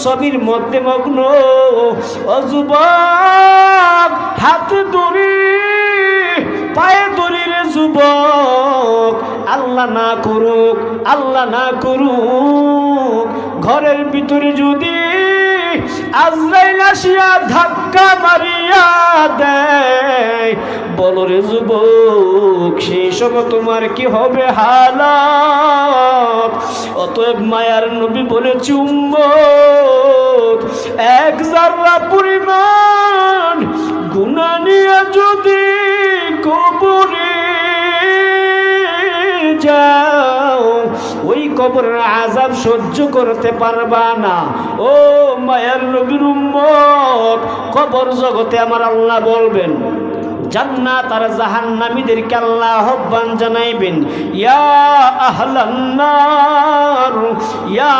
ছবির মধ্যে মগ্ন। ও যুবক, হাতে দড়ি পায়ে দড়ি রে যুবক, আল্লাহ না করুক, আল্লাহ না করুক, ঘরের ভিতরে যদি আজরাইল আসিয়া ধাক্কা মারিয়া দেয়, বলো রে যুবক, সেই সময় তোমার কি হবে হালাত? অতএব মায়ার নবী বলেছে, উম্মত, এক যারা পরিমাণ গুনাহ নিয়ে যদি কবরে যাও, ওই কবরের আযাব সহ্য করতে পারবা না। ও মায়ার নবীর উম্মত, কবর জগতে আমার আল্লাহ বলবেন, জান্নাত আর জাহান্নামীদেরকে আল্লাহ আহ্বান জানাইবেন, ইয়া আহলান নার, ইয়া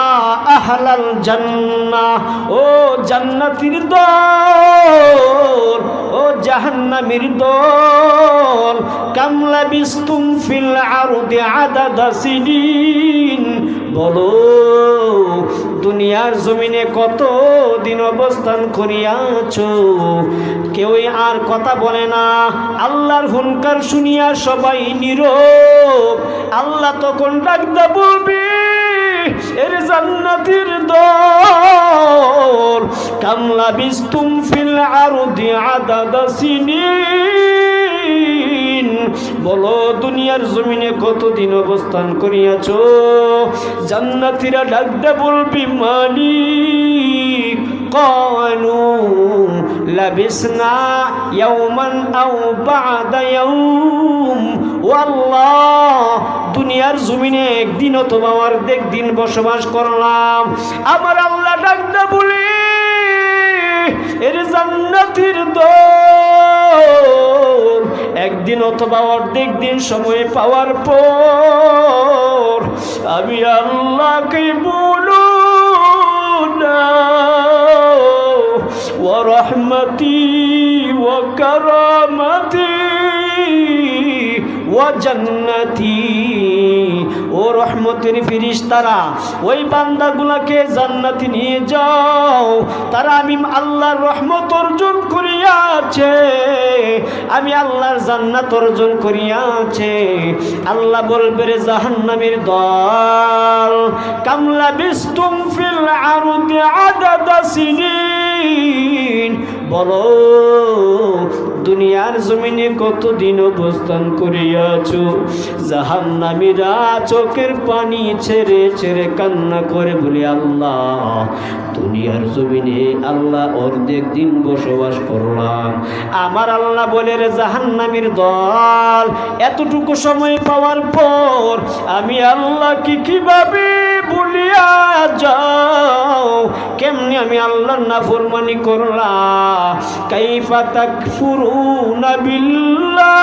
আহলাল জান্নাহ, ও জান্নাতীর দল, ও জাহান্নামীর দল, কাম লাবিস্তুম ফিল আরদি আদাদা সিনিন, বলো দুনিয়ার জমিনে কত দিন অবস্থান করিয়াছো? কেউই আর কথা বলে না। আল্লাহর হুনকার শুনিয়া সবাই নীরব। আল্লাহ তখন ডাকদা বলবে, এর জান্নাতের দল, কাম লাবিস্তুম ফিল আরদি আদাদা সিনিন, বলো দুনিয়ার জমিনে কতদিন অবস্থান করিয়াছো? জান্নাতীরা ডাকদা বলবি, মালিক, ক্বালু লাবিসনা ইয়াওমান আও বা'দা ইয়াওম, ও আল্লাহ, দুনিয়ার জমিনে একদিন অথবা অর্ধেক দিন বসবাস করলাম। আমার আল্লাহ ডাকদা বলে, এর জান্নাতের দল, একদিন অথবা অর্ধেক দিন সময় পাওয়ার পর আমি আল্লাহকে বলো না, ওয়া রাহমাতি ওয়া কারামাতি ওয়া জান্নাতি, ও রহমতের ফেরেশতারা, ওই বান্দাগুলাকে জান্নাতে নিয়ে যাও, তারা আমি আল্লাহর রহমত অর্জন করিয়াছে, আমি আল্লাহর জান্নাত অর্জন করিয়াছে। আল্লাহ বলবে, রে জাহান্নামের দল, কাম লাবিস্তুম ফিল আরদি আদাদা সিনিন, বলো দুনিয়ার জমিনে কতদিন অবস্থান করিয়াছো? জাহান্নামীরা চোখের পানি ছেড়ে ছেড়ে কান্না করে বলে, আল্লাহ, দুনিয়ার জমিনে আল্লাহ অর্ধেক দিন বসবাস করলাম। আমার আল্লাহ বলে, রে জাহান্নামীর দল, এতটুকু সময় পাওয়ার পর আমি আল্লাহকে কিভাবে ভুলিয়া যাও? কেমনি আমি আল্লাহর নাফরমানি করলাম? কাইফা তাকফুরুনা বিল্লাহ,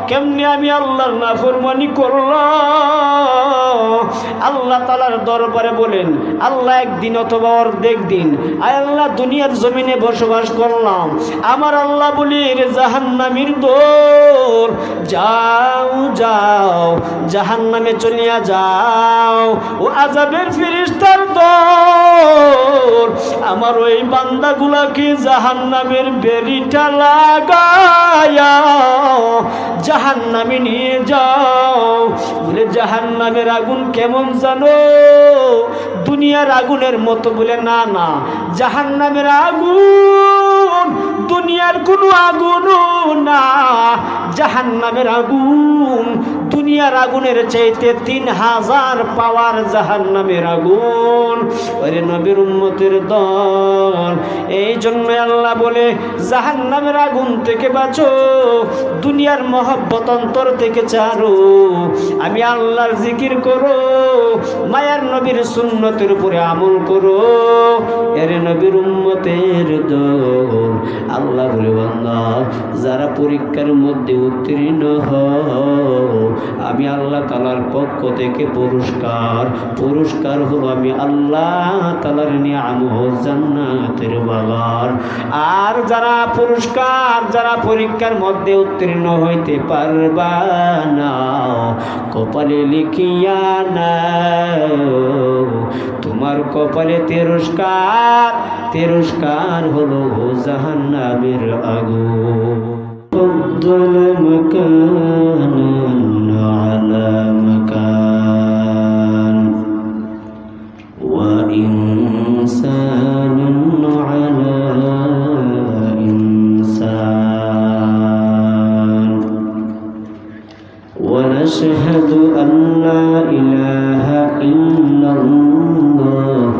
কেমনি আমি আল্লাহর নাফরমানি করলাম? আল্লাহ তাআলার দরবারে বলেন, আল্লাহ একদিন অথবা অর্ধেক দিন আয় আল্লাহ দুনিয়ার জমিনে বসবাস করলাম। আমার আল্লাহ বলি, রে জাহান্নামীর দল, যাও যাও, জাহান্নামে চলিয়া যাও। ও আযাবের ফেরেশতার দল, আমার ওই বান্দাগুলাকে জাহান্নামের বেড়িটা লাগায়া জাহান্নামে নিয়ে যাও। বলে, জাহান্নামের আগুন কেমন জানো? দুনিয়ার আগুনের মতো? বলে, না না, জাহান্নামের আগুন দুনিয়ার কোনো আগুনও না। জাহান্নামের আগুন দুনিয়ার আগুনের চাইতে 3000 পাওয়ার জাহান্নামের আগুন। ওরে নবীর উম্মতের দল, এই জন্য আল্লাহ বলে, জাহান্নামের আগুন থেকে বাঁচো, দুনিয়ার মহব্বত অন্তর থেকে ছাড়ো, আমি আল্লাহর জিকির করো, মায়ার নবীর সুন্নতের উপরে আমল করো। এর নবীর উম্মতের দল, আল্লাহ বলে, বান্দা, যারা পরীক্ষার মধ্যে উত্তীর্ণ হও, আমি আল্লাহ তাআলার পক্ষ থেকে পুরস্কার হলো আমি আল্লাহ তাআলার নিয়ামত জান্নাতের বাগান। আর যারা পরীক্ষার মধ্যে উত্তীর্ণ হইতে পারবা না, কপালে লিখিয়া নাও, তোমার কপালে তিরস্কার হলো জাহান্নামের আগুন। فضل مكانا على مكان وإنسان على إنسان ونشهد أن لا إله إلا الله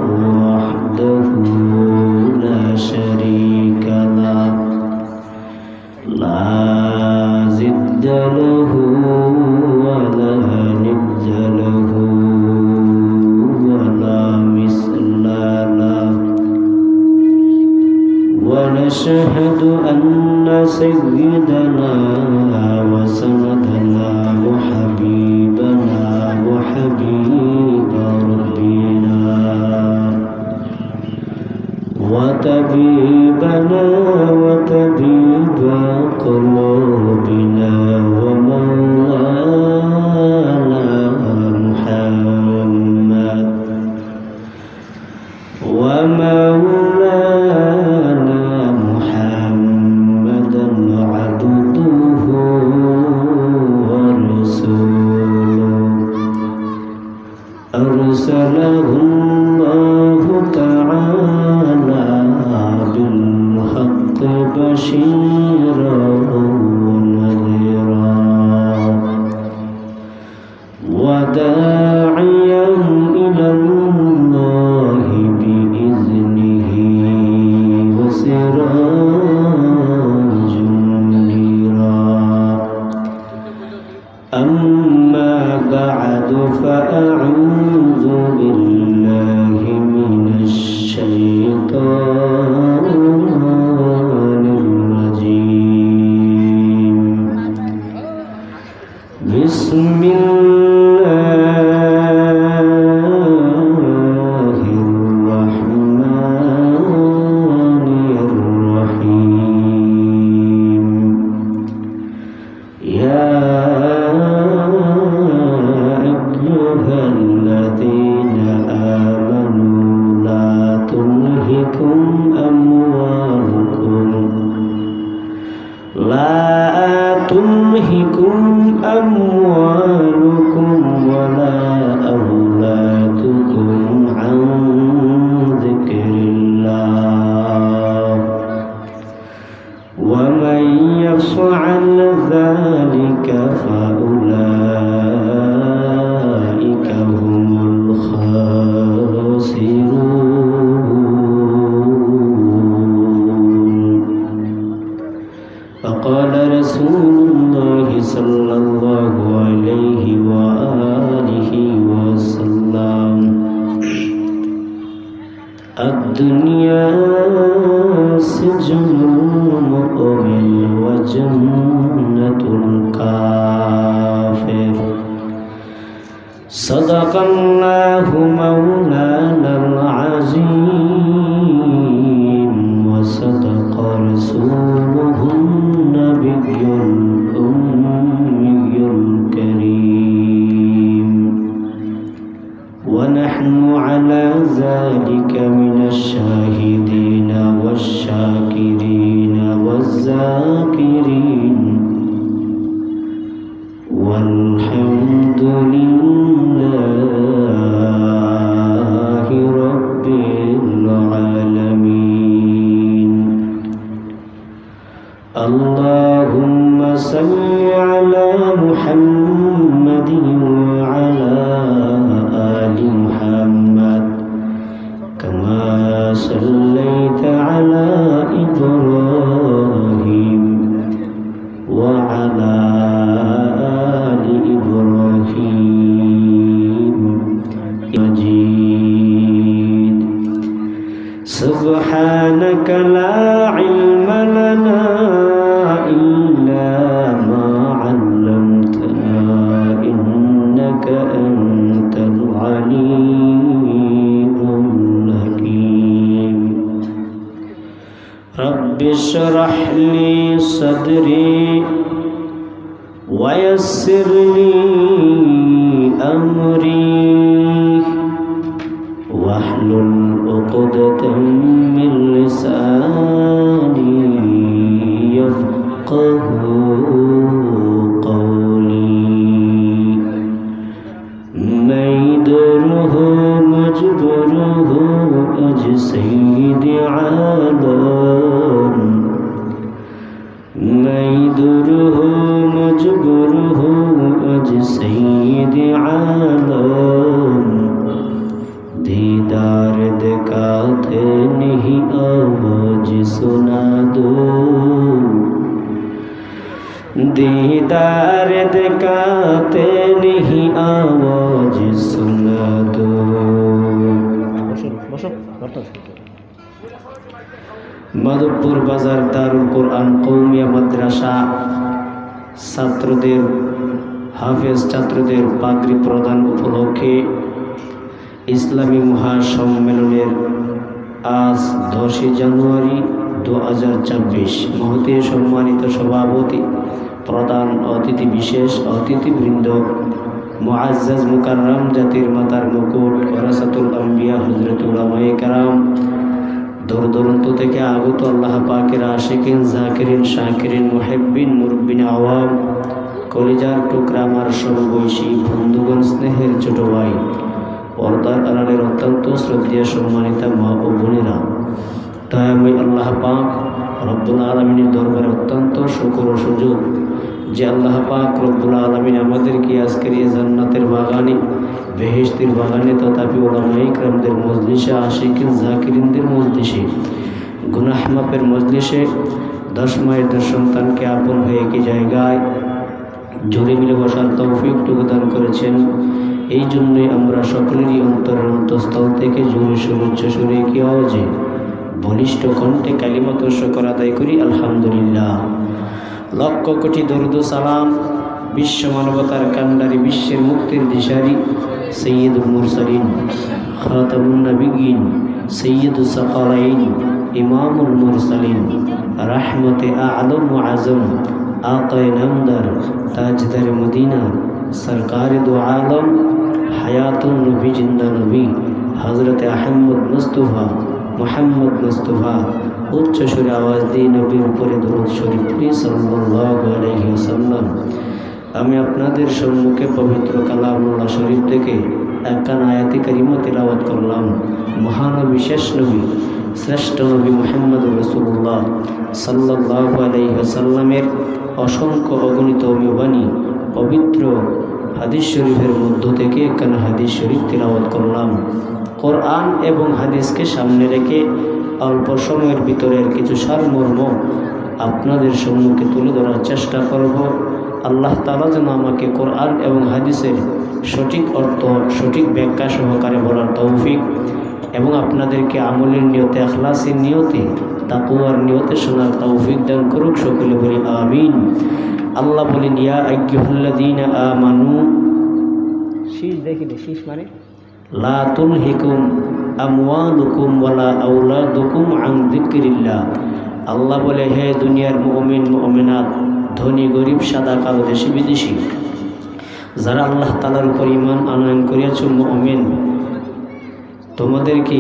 وحده لا شريك له لا ضد له ولا ند له ولا مثل له ونشهد أن سيدنا وسندنا وحبيبنا وحبيب ربنا وطبيبنا وطبيب قلوبنا ومولانا محمد محمدا عبده ورسوله أرسله الله تعالى بالحق بشيرا ونذيرا وداعيا إلى الله بإذنه وسراجا منيرا. أما بعد فأعوذ بالله من الشيطان الرجيم. بسم الله الرحمن الرحيم. يا أيها الذين آمنوا لا تلهكم أموالكم ولا أولادكم عن ذكر الله ومن يفعل ذلك فأولئك هم الخاسرون. فقال رسول الله صلى الله عليه وآله وسلم: الدنيا سجن المؤمن وجنة الكافر. صدق الله مولانا العظيم وصدق رسوله النبي الأمي الكريم. ونحن على ذلك من الشاهدين والشاكرين والذاكرين والحمد لله رب العالمين. اللهم صل على محمد وعلى آل محمد كما صليت على إبراهيم وعلى آل إبراهيم مجيد. سبحانك لا علم لنا إلا ما اشرح لي صدري ويسر لي أمري واحلل عقدة من لساني يفقه قولي ميدره مجبره أجسيد عالم ميدره مجبره أجسيد عالم दीदार दिखाते नहीं आवाज सुना दो दीदार दिखाते नहीं आवाज सुना दो মাধবপুর বাজার দারুল কোরআন কওমিয়া মাদ্রাসা ছাত্রদের হাফেজ ছাত্রদের পাগড়ি প্রদান উপলক্ষে ইসলামী মহাসম্মেলনের আজ 10 জানুয়ারি 2024 মহতে সম্মানিত সভাপতি প্রধান অতিথি বিশেষ অতিথিবৃন্দ মুআজ্জাজ মুকাররম জাতির মাতার মুকুট ওয়ারাসাতুল আম্বিয়া হযরত উলামায়ে কেরাম দূর দূরান্ত থেকে আগত আল্লাহ পাকের আশিকিন জাকিরিন শাকিরিন মুহিব্বিন মুরব্বিন আওয়াম কলিজার টুকরা আমার সমবয়সী বন্ধুগণ স্নেহের ছোট ভাই পর্দার আড়ালের অত্যন্ত শ্রদ্ধেয় সম্মানিতা মা ও বোনেরা দয়াময় আল্লাহ পাক রব্বুল আলামিনের দরবারে অত্যন্ত শুকর ও সুযোগ যে আল্লাহ পাক রব্বুল আলামিন আমাদেরকে আজকের এই জান্নাতের বাগানে বেহেশতের বাগানে তথাপি উলামায়ে কেরামদের মজলিসে আশিকিন জাকিরিনদের মজলিসে গুনাহ মাফের মজলিসে 10 মায়ের 10 সন্তানকে আপন হয়ে কি জায়গায় জুড়ে মিলে বসার তৌফিকটুকু দান করেছেন। এই জন্যই আমরা সকলেরই অন্তরের অন্তঃস্থল থেকে জোরে সুউচ্চ সুরে কি আওয়াজে বলিষ্ঠ কণ্ঠে কালিমাত শুকর আদায় করি আলহামদুলিল্লাহ। লক্ষ কোটি দরুদ সালাম বিশ্ব মানবতার কান্ডারি বিশ্বের মুক্তির দিশারি সৈয়দুল মুরসালিন খাতামুন নবিয়্যিন সৈয়দুস সাকালাইন ইমামুল মুরসালিন রাহমতে আলম ও আজম আকায়ে নামদার তাজদার মদিনা সরকার দু আলম হায়াতুন নবী জিন্দা নবী হযরত আহমদ মুস্তাফা মুহাম্মদ মুস্তাফা উচ্চ সুরে আওয়াজ দিয়ে নবীর উপরে দরুদ শরীফ সাল্লাল্লাহু আলাইহি ওয়াসাল্লাম। আমি আপনাদের সম্মুখে পবিত্র কালামুল্লাহ শরীফ থেকে একখান আয়াতে কারিমা তিলাওয়াত করলাম। মহানবী শেষ নবী শ্রেষ্ঠ নবী মুহাম্মদ রাসূলুল্লাহ সাল্লাল্লাহু আলাইহি ওয়াসাল্লামের অসংখ্য অগণিত বাণী পবিত্র হাদিস শরীফের মধ্য থেকে একখানা হাদিস শরীফ তিলাওয়াত করলাম। কোরআন এবং হাদিসকে সামনে রেখে অল্প সময়ের ভিতরের কিছু সারমর্ম আপনাদের সম্মুখে তুলে ধরার চেষ্টা করব। আল্লাহ তাআলা যেন আমাকে কোরআন এবং হাদিসের সঠিক অর্থ সঠিক ব্যাখ্যা সহকারে বলার তৌফিক এবং আপনাদেরকে আমলের নিয়তে ইখলাসের নিয়তে তাকওয়ার নিয়তে শোনার তৌফিক দান করুক। সকলে বলি আমিন। আল্লাহ বলেন ইয়া আইয়ুহাল্লাযীনা আমানু শীষ দেখিলে শীষ মানে লা তুলহিকুম আমওয়ালুকুম ওয়ালা আওলাদুকুম আন যিকরিল্লাহ। আল্লাহ বলে হে দুনিয়ার মুমিন মুমিনাত ধনী গরিব সাদা কালো দেশি বিদেশি যারা আল্লাহ তাআলার উপর ঈমান আনয়ন করিয়াছ মুমিন তোমাদেরকে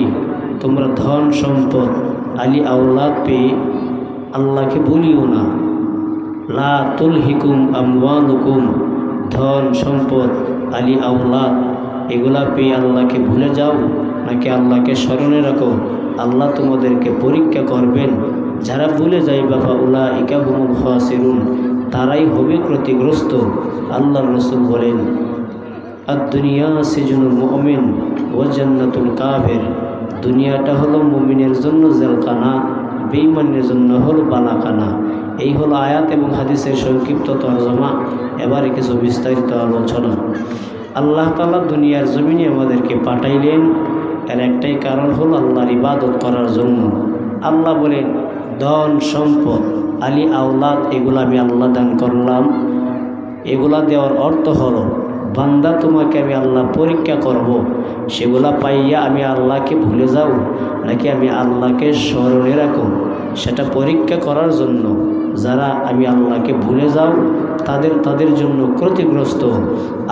তোমরা ধন সম্পদ আলী আওলাদ পেয়ে আল্লাহকে ভুলিও না। লা তুলহিকুম আমওয়ালুকুম ধন সম্পদ আলী আওলাদ এগুলা পেয়ে আল্লাহকে ভুলে যাও নাকি আল্লাহকে স্মরণে রাখো। আল্লাহ তোমাদেরকে পরীক্ষা করবেন। যারা ভুলে যায় বাবা উলাইকা হুমুল খাসিরুন তারাই হবে ক্ষতিগ্রস্ত। আল্লাহর রাসূল বলেন আদ-দুনিয়া সিজনুল মুমিন ওয়া জান্নাতুল কাফির। দুনিয়াটা হলো মুমিনের জন্য জেলখানা, বেঈমানের জন্য হলো বালাখানা। এই হলো আয়াত এবং হাদিসের সংক্ষিপ্ত তরজমা। এবারে কিছু বিস্তারিত আলোচনা। আল্লাহ তাআলা দুনিয়ার জমিনে আমাদেরকে পাঠাইলেন এর একটাই কারণ হলো আল্লাহর ইবাদত করার জন্য। আল্লাহ বলেন ধন সম্পদ আলী আওলাদ এগুলো আমি আল্লাহ দান করলাম। এগুলা দেওয়ার অর্থ হলো বান্দা তোমাকে আমি আল্লাহ পরীক্ষা করব। সেগুলা পাইয়া আমি আল্লাহকে ভুলে যাও নাকি আমি আল্লাহকে স্মরণে রাখো। সেটা পরীক্ষা করার জন্য। যারা আমি আল্লাহকে ভুলে যাও তাদের জন্য ক্ষতিগ্রস্ত,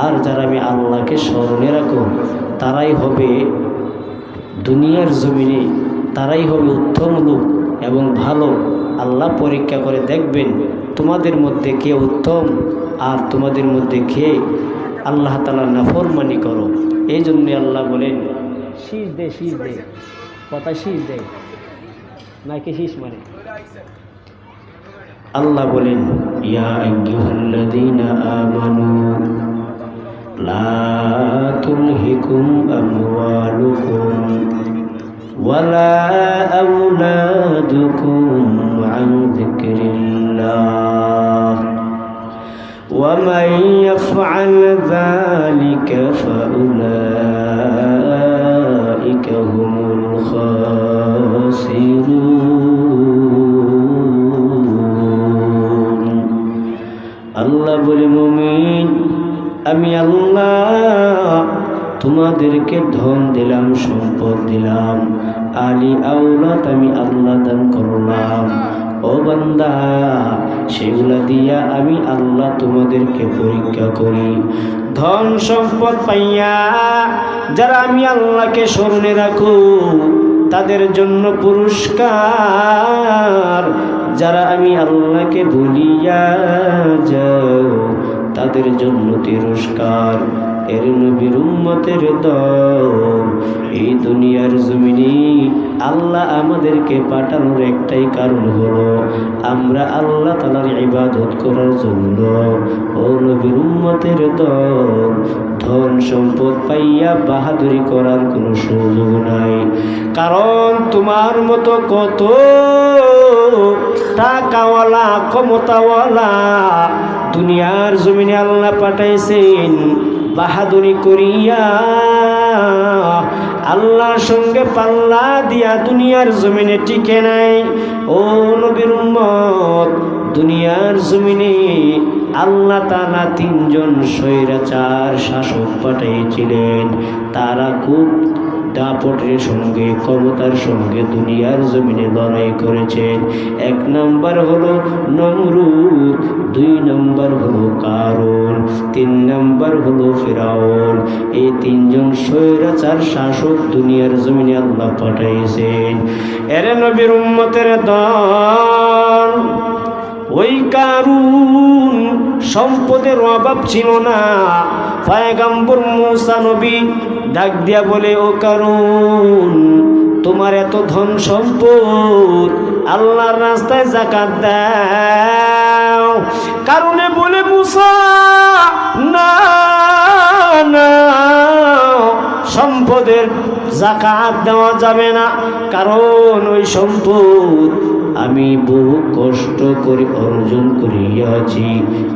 আর যারা আমি আল্লাহকে স্মরণে রাখো তারাই হবে দুনিয়ার জমিনে, তারাই হবে উত্তম লোক এবং ভালো। আল্লাহ পরীক্ষা করে দেখবেন তোমাদের মধ্যে কে উত্তম আর তোমাদের মধ্যে কে আল্লাহ তাআলার নাফরমানি করো। এই জন্য আল্লাহ বলেন শীষ দে কথা শীষ দে নাকি শীষ মানে। আল্লাহ বলেন ইয়া আইয়ুহাল্লাযীনা আমানু লা তুলহিকুম আমওয়ালুকুম ওয়ালা আওলাদুকুম আন যিকরিল্লাহ ওয়া মান ইয়াফআল যালিকা ফাউলাইকা হুমুল খাসিরুন। আল্লাহ বলে মুমিন আমি আল্লাহ তোমাদেরকে ধন দিলাম, সম্পদ দিলাম, আলী আওলাদ আমি আল্লাহ দান করলাম। ও বান্দা, সেগুলা দিয়া আমি আল্লাহ তোমাদেরকে পরীক্ষা করি। ধন সম্পদ পাইয়া যারা আমি আল্লাহকে স্মরণে রাখো তাদের জন্য পুরস্কার, যারা আমি আল্লাহকে ভুলিয়া যাও তাদের জন্য তিরস্কার। এর নবীর উম্মতের দল এই দুনিয়ার জমিনে আল্লাহ আমাদেরকে পাঠানোর একটাই কারণ হলো আমরা আল্লাহ তাআলার ইবাদত করার জন্য। ও নবীর উম্মতের দল, ধন সম্পদ পাইয়া বাহাদুরি করার কোনো সুযোগ নাই, কারণ তোমার মতো কত টাকাওয়ালা ক্ষমতাওয়ালা দুনিয়ার জমিনে আল্লাহ পাঠাইছেন বাহাদুরি করিয়া, আল্লাহর সঙ্গে পাল্লা দিয়া দুনিয়ার জমিনে টিকে নাই। ও নবীর উম্মত, দুনিয়ার জমিনে আল্লাহ তাআলা তিনজন স্বৈরাচার শাসক পাঠিয়েছিলেন। তারা খুব দাপটের সঙ্গে ক্ষমতার সঙ্গে দুনিয়ার জমিনে লড়াই করেছেন। এক নাম্বার হলো নমরুদ, দুই নাম্বার হলো কারুন, তিন নাম্বার হলো ফিরাউন। এই তিনজন স্বৈরাচার শাসক দুনিয়ার জমিনে আল্লাহ পাঠাইছেন। এর নবীর উম্মতের দল, ওই কারুন সম্পদের অভাব ছিল না। পয়গম্বর মূসা নবী ডাক দিয়া বলে, ও কারুন, তোমার এত ধন সম্পদ, আল্লাহর রাস্তায় যাকাত দাও। কারণে বলে, মূসা না না, সম্পদের যাকাত দেওয়া যাবে না, কারণ ওই সম্পদ আমি বহু কষ্ট করে অর্জন করিয়াছি।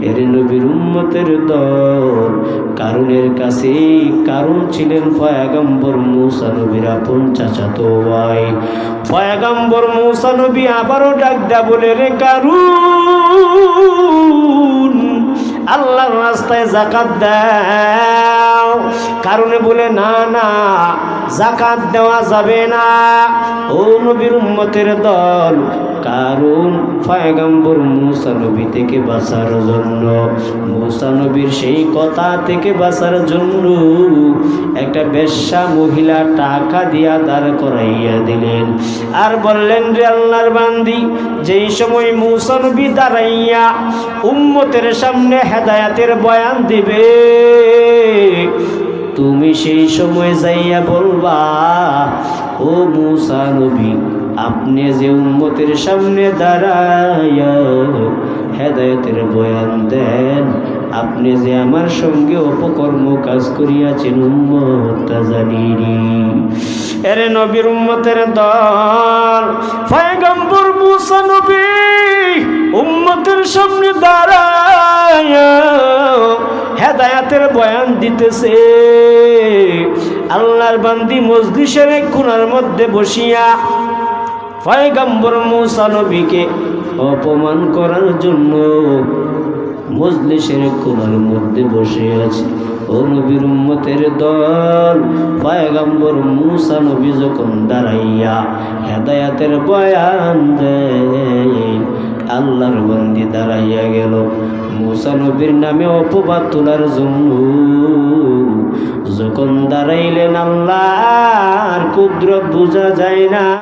এর নবীর উম্মতের দল, কারুনের কাছে কারণ ছিলেন পয়গম্বর মূসা নবীর আপন চাচাতো ভাই। পয়গম্বর মূসা নবী আবারও ডাক দেয়া বলে, রে কারুন, আল্লাহর রাস্তায় যাকাত দাও। কারণে বলে, না না, যাকাত দেওয়া যাবে না। ও নবীর উম্মতের দল, কারণ পয়গম্বর মূসা নবী থেকে বাঁচার জন্য, মূসা নবীর সেই কথা থেকে বাঁচার জন্য একটা বেশ্যা মহিলা টাকা দিয়া দাঁড় করাইয়া দিলেন। আর বললেন, রে আল্লাহর বান্দি, যেই সময় মূসা নবী দাঁড়াইয়া উম্মতের সামনে হেদায়েতের বয়ান দিবে, তুমি সেই সময় যাইয়া বলবা, ও মূসা নবী, আপনি যে উম্মতের সামনে দাঁড়াইয়া হেদায়েতের বয়ান দেন, আপনি যে আমার সঙ্গে অপকর্ম কাজ করিয়াছেন উম্মত তা জানিনি। এরে নবীর উম্মতের দল, পয়গম্বর মূসা নবী উম্মতের সামনে দাঁড়াইয়া হেদায়েতের বয়ান দিতেছে। আল্লাহর বান্দি মজলিসের এক কোণার মধ্যে বসিয়া পয়গম্বর মূসা নবীকে অপমান করার জন্য মজলিসের কোণার মধ্যে বসে আছে। ও নবীর উম্মতের দল, পয়গম্বর মুসা নবী যখন দাঁড়াইয়া হেদায়াতের বয়ান দেয়, আল্লাহর বন্দি দাঁড়াইয়া গেল মুসা নবীর নামে অপবাদ তোলার জন্য। যখন দাঁড়াইলেন আল্লাহর কুদরত বোঝা যায় না।